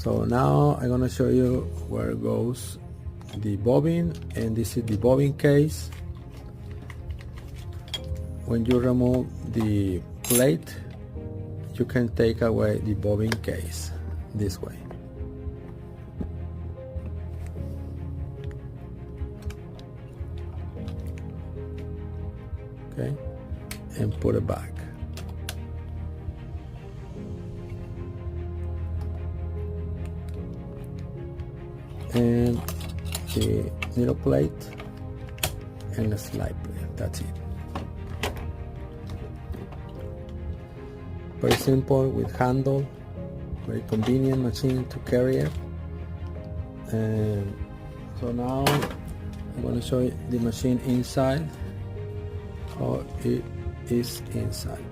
So now I'm gonna show you where goes the bobbin, and this is the bobbin case. When you remove the plate, you can take away the bobbin case this way. Okay, and put it back. And the needle plate and the slide plate, that's it. Very simple, with handle, very convenient machine to carry it. And so now I'm going to show you the machine inside, how it is inside.